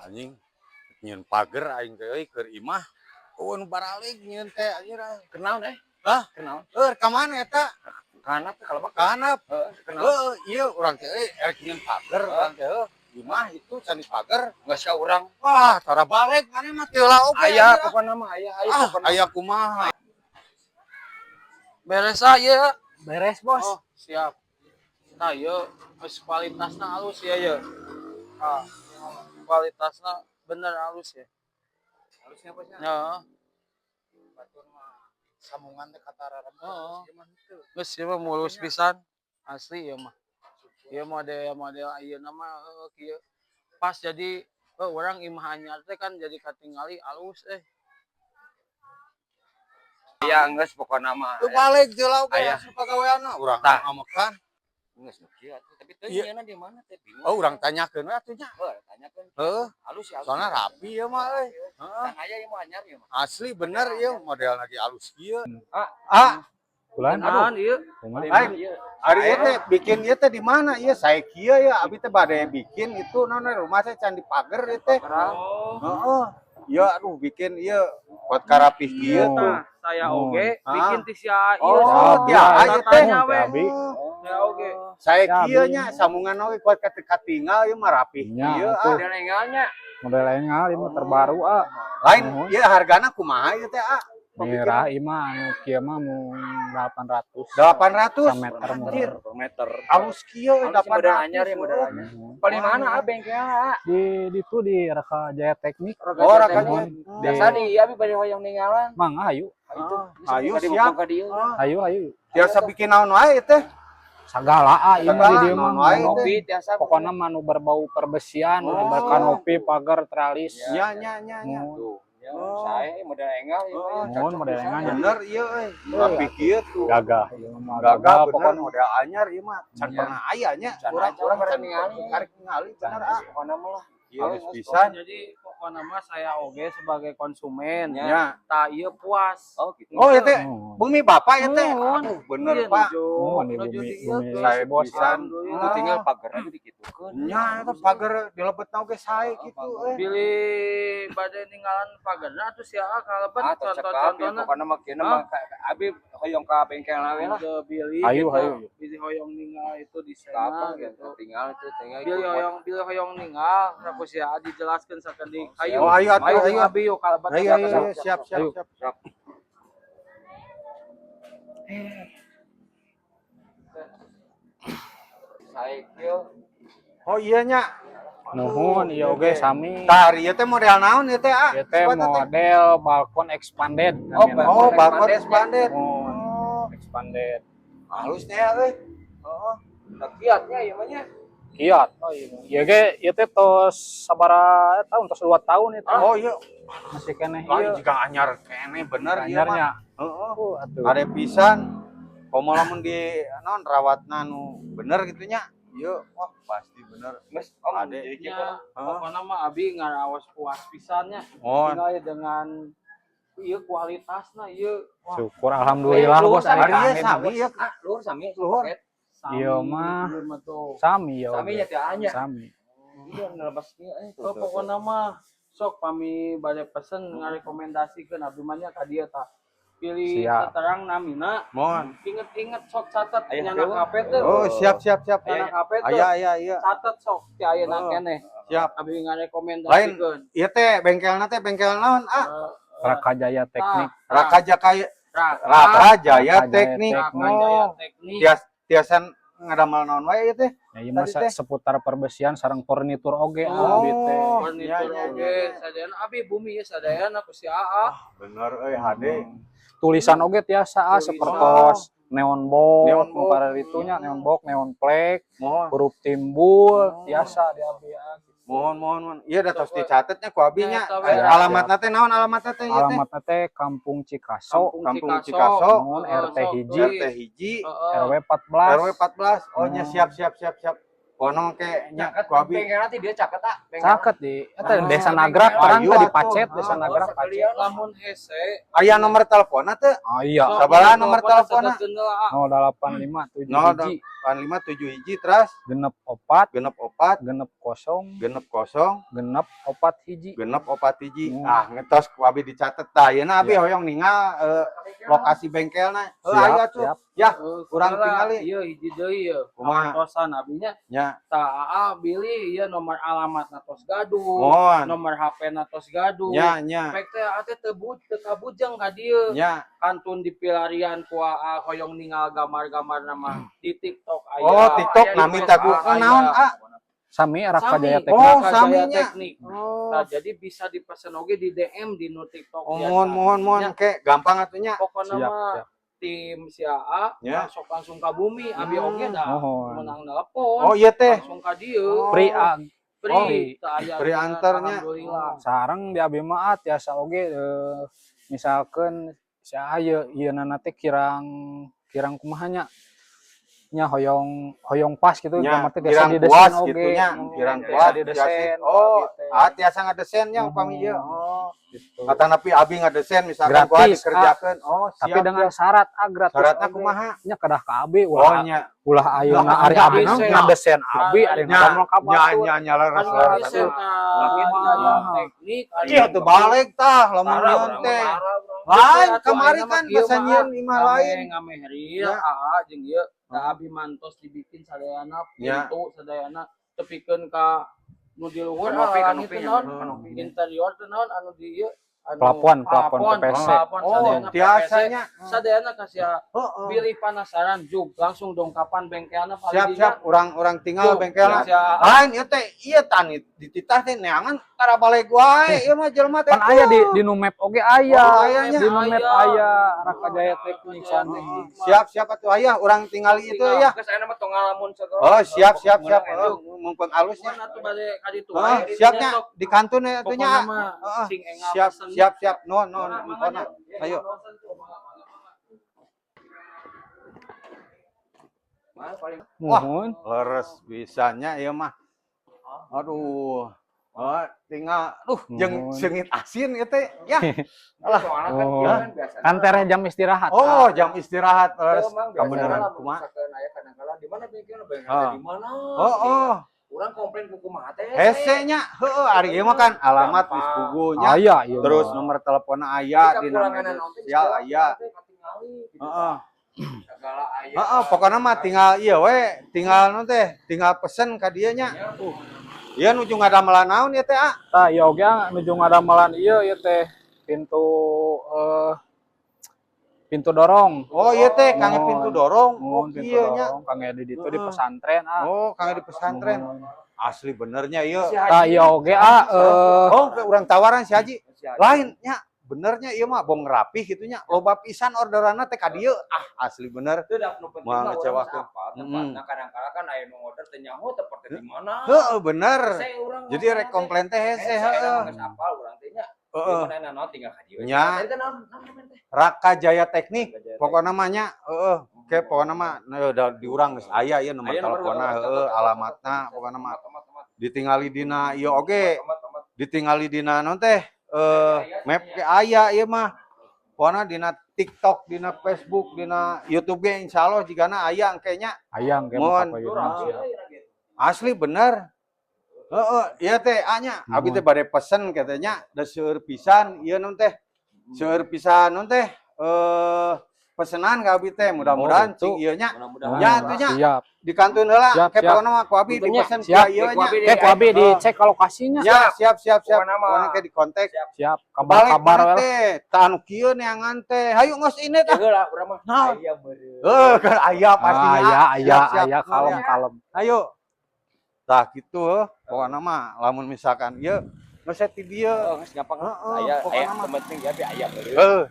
anjing nyeun pager aing teh euy keur imah. Oh nu baralik nyeun teh anjir. Kenal deh. Hah? Kenal. Ka mana eta? Kanap kalau mah. Kanap. Kenal. Ieu urang teh euy erek nyeun pager urang teh imah itu candi pager. Enggak sia urang. Wah, tara balik mana mah teu lah oge. Aya pokona mah aya pokona. Aya kumaha? Beres aja. Beres, Bos. Oh, siap. Nah, ieu geus kualitasna halus ya ieu. Ah, kualitasna bener halus ya. Halusnya apa sih? Heeh. Batur mah sambungan teh katara rempah. Heeh. Ieu mah henteu. Geus ieu mah mulus pisan. Asli ieu mah. Ieu model ayeuna mah kieu. Pas jadi urang imah anyar teh kan jadi katingali alus Aya geus pokona mah. Teu balik teu lah oge Aya. hasil pagaweanna urang Tah. amekan. Geus nu kieu atuh, tapi teu Iya. nyieunna di mana teh bingung. Oh urang tanyakeun we atuh nya. Tanyakeun. Heuh, Halus ya. soalna rapi ieu mah euy. Heeh. Tang aya ieu mah anyar ieu mah. Asli bener ieu model lagi alus kieu. Bulan. Naon ieu? Kumaha? Ari ieu teh bikin ieu teh di mana ieu? Sae kieu ya abi teh bade bikin itu naon rumah teh candi pager ieu teh. Oh, Heeh. Ieu aduh bikin ieu buat karapih kieu tuh. nah, saya oge Ah. bikin ti sia ieu. Oh, sih. dia Tanya aya teh. we. Abi. Saya oge. Sae Ya, kieu Abi. nya sambungan oge kuat katinggal ieu mah rapih Nya, kieu. atuh. Ada nengalnya. Model engal ini terbaru Lain Oh. ieu hargana kumaha ieu teh Mira imah anu kieu mah mu 800. 800 Sameter anjir. Per meter. Alus kieu Halus yang model 800. anyar ya model anyar. Mhm. Paling mana bengkelna? Di itu di Raka Jaya Teknik. Oh, Raka Jaya. Biasa di abi bade hoyong ninggalan. Mang ayu. Ayo siap. Ayu. Biasa bikin naon wae teh. Sagala ieu mah di dieu mah. Naon wae teh. Kopi biasa Pokona mah nu berbau perbesian, kanopi, pagar, tralis. Nya. Mun Saya model engal ieu mah. mun model engal nya Bener ieu euy. Rapih kieu tuh. gagah ieu mah Gagah gagah bener pokona model anyar ieu mah. Can Iya. pernah aya nya. Can Urang aya, can ningali. karek ningali bener Pokona mah lah. Halus pisan. Jadi pokoknya mah saya oge sebagai konsumen. Nya. Tak ieu puas. Oh gitu. Oh ieu teh Oh. bumi bapak ieu teh. Nuhun. Aduh bener Iya, Pak. Oh, di nuju bumi- di ieu bumi geus. saya bos. pisan. Itu tinggal pagar aja dikitukeun. Nya eta pager dilebetna oge sae kitu euy. Pilih bade ninggalan pagerna atuh sia kalebet Atau cekap ya contoh-contohna. pokona mah kieu mah abi hoyong ka bengkelna we lah. Ke Billy Hayu, gitu. hayu. Billy hoyong ninggal itu di Apa sana gitu. gitu. Tinggal Billy hoyong ninggal aku sia dijelaskeun sakedik. Hayu. Oh, hayu atuh, hayu. Abi yuk kalebet. Ayo siap. Saya kieu Oh iya nya. Nuhun ieu oge sami. Tah ieu teh model naon ieu teh Ieu teh model balkon expanded. Oh, namanya. Oh, balkon expanded. expanded. Oh, expanded. Halusnya ya euy. Heeh. kiatnya ieu mah nya. Kiat. Oh iya. Ieu ge ieu teh tos sabaraha tahun, tos 2 tahun itu. Oh iya. Masih keneh Lain ieu. juga anyar kene bener ieu mah. Anyarnya. Heeh. Atuh. Ade pisan. Komo lamun di naon rawatna nu bener gitu nya. Ieu wah pasti bener. Geus om Ade. jadi kieu. Ya, pokoknya mah abi ngaraos puas pisannya. Oh. Tinggal dengan ieu kualitasna ieu. Wah, Syukur alhamdulillah Lu bos sami ari ieu amin, sami bos. ieu. Luhur sami. Luhur. Paket. sami, Ieu mah. ieu mah tuh. Sami ya. Sami nya teh anya. Sami. Iya nelepas kieu So, pokoknya mah sok pami bade pesen ngarekomendasikeun abdi mah nya ka dieu tah. Pilih Siap. terang namina. Mohon. Inget-inget sok catet Aya nyana heula. HP teh. Oh, siap. Nyana HP teh. Aya. Catet sok ti ayeuna Oh. keneh. Siap. Abi ngarekomendasikeun. Ieu teh bengkelna teh bengkel naon? Raka Jaya Teknik. Raka Jaya Raka Jaya Teknik. Jaya Oh. Teknik. Tiasan ngadamel naon wae ieu teh? Ya ieu mah Tadi teh. seputar perbesian sareng furnitur oge Oh. abi teh. Furnitur Ya. oge sadayana abi bumi ya sadayana ku si AA. Bener euy HD. Tulisan oge tiasa Tulisan. sapertos neon box, Neon box. pada itunya neon box, neon plek, Mohon. huruf timbul, tiasa di abi ya. Mohon. Iya da tos dicatetnya ku abinya. Ya, ya. Alamatna teh naon alamatna teh ieu teh? Alamatna teh Kampung Cikaso, Kampung Cikaso. Mohon RT hiji, RT hiji, Heeh. RW 14. RW 14. Oh nya siap. Pokona ke nya Caket ku abi. bengkel nanti dia caket ah. Caket di eta Oh, Desa Nagrak bengkel. orang Ayo teh atuh. dipacet Desa Oh, Nagrak pacet. Lamun hese Aya nomor teleponna teu? Oh iya. Sabaraha nomor teleponnya? 085 7 0 hiji 5 7 hiji terus genep opat genep opat genep kosong genep kosong genep opat hiji. genep opat hiji. Hmm. Ah ngetos ku abi dicatet tah. Yeuna abi Ya. hoyong ningal lokasi bengkelna. Siap, Aya tuh. siap. Ya, kurang tingali. Iya hiji deui ieu. Kumaha? Kosan abinya Nya. tah bilih ieu nomor alamat tos gaduh. Mohon. Nomor HP tos gaduh. Nya. Pek teh ate teu kabujeng ka dieu. Nya. Kantun di pilarian ku hoyong ningal gambar-gambar nama di TikTok aya. Oh, TikTok aya di nami teh ku Facebook aya. naon ah? Sami Raka Jaya Sami. Teknik. Oh, Raka saminya. Jaya Teknik. Oh. Nah, jadi bisa dipesan oge di DM di nu TikTok Oh, biasa. mohon ke gampang atunya. Pokoknya Siap, mah siap. tim si AA Ya. langsung ka bumi abi oge dah Mohon. menang nelpon Oh, iya teh. langsung ka dieu Free ag. free teu aya free nya, antarnya. alhamdulillah. Sareng di abi mah tiasa oge misalkan sa aya ieu teh kirang kumaha nya hoyong pas gitu Nya, gambar teh kirang biasa puas didesain gitu oge. nya, kirang Biasa puas didesain. Oh, gitu. tiasa ngadesainnya upami ieu. Oh. Gitu. Kata napi abi ngadesain misalkan gua Gratis, dikerjakeun. Oh, siap. Tapi dengan syarat gratis. syaratnya oge. kumaha? Nya kedah ka abi Oh, ulah nya. ulah ayeuna Lah, ari nya, abi nya. ngadesain abi ari Nya, ngadamel ka batur. nya leres. Kan leres. desain ka Kumaha? teknik Iya tuh balik tah lamun nyieun teh. Lain kemarin kan basa nyieun imah lain. ngame real Ya. AA jeung ieu da abi mantos dibikin sadayana Ya. pintu sadayana tepikeun ka nu di luhur Kanopi, langit kanopi, teh naon kanopi. interior teh naon anu di ieu anu Plafon PPC. Oh, sadayana biasanya. PPC. Sadayana kasih Heeh. pilih penasaran juk langsung dongkapan bengkelna Siap, orang tinggal Tuh, bengkelna. siap. Lain ieu teh ieu tani dititah teh neangan tara balik wae ieu mah jelema teh. Kan aya di nu map oge aya. Oh, ayanya. Di nu map Aya. aya Raka Jaya Teknik sana. Siap atuh aya urang tingali itu ya. Geus aya mah tong ngalamun segala. Oh, siap. Menang, Mumpung alusnya. Mun atuh bade ka ditu Oh, wae. siapnya di kantun ya atunya. Pokoknya mah Heeh. sing engal Siap, pesen. siap. Non, mumpuna. Ayo. Mohon. Leres bisanya ieu mah. Aduh. Oh, tinggal jeung Mohon. seungit asin ieu teh. Ya. Soalnya kan Oh. ieu kan biasa. Kan tereh jam istirahat. Oh, jam istirahat leres. Kebenaran Kebenaran kumaha? aya kadang-kala di mana bengkel Ah. di mana? Oh. Urang komplain ku kumaha teh. Hese nya, heueuh ari ieu mah kan alamat geus pugunya. Aya ieu. Terus mah. nomor teleponnya aya di Kekurangan media naon teh sosial aya. Heeh. Segala aya. Heeh, pokoknya mah tinggal ieu we, tinggal nu teh, tinggal pesen ka dieu nya. Ieu nuju ngadamelan naon ieu teh, ah? Tah ieu oge nuju ngadamalan ieu teh pintu pintu dorong. Oh, ieu teh kangge Mohon. pintu dorong. Oh, Mohon pintu ieu nya. dorong kangge di ditu di Heeh. pesantren Oh, kangge di pesantren. Asli benernya ieu. Tah ieu oge Oh, ke urang tawaran si Haji. Lain nya, benernya ieu mah bong rapih gitu nya. Loba pisan orderanna teh ka dieu. Ah, asli bener. Itu dah nu penting Moal mah ngecewakeun. apa tempatna kadang-kadang kan aya nu order teh nyaho tepatnya di mana. Heeh, bener. Hese urang Jadi rek komplain teh hese, heeh. Geus apal urang teh nya. Heeh. Di mana naon tinggal ka dieu. Nya. Tadi teh naon teh? Raka Jaya Teknik pokoknya namanya oke pokoknya mah udah diurang geus aya ieu nomor Aya nomor teleponnya telepon, alamatna pokoknya mah Temat. ditingali dina ieu oge Temat. ditingali dina naon teh map ke aya ieu mah pokoknya dina TikTok dina Facebook dina YouTube ge insyaallah jigana aya engke nya ayang ge Mohon. apa ieu. asli bener ieu teh anya abi teh bade pesen katanya da seueur pisan ieu naon teh seueur pisan naon teh pesenan ka abi teh mudah-mudahan gitu. cing ieu nya Mudah-mudahan. Ya, atunya. Siap. di kantun heula Siap, ke siap. pokona mah ku abi Tentunya. dipesen Siap. ka ieu nya Ku abi dicek ke lokasinya. ya siap Pokona mah. pokona ke di kontak Siap. balik Kabar-kabar mana we. teh tah anu kieu neangan teh hayu geus ini tah Heula urang mah. Naon? Aya meureun. kan aya pastinya Aya kalem. ayo tah kitu pokona mah lamun misalkan ieu geus ti dieu Oh, geus gampang. Heeh, Aya pokona mah. penting ya aya meureun.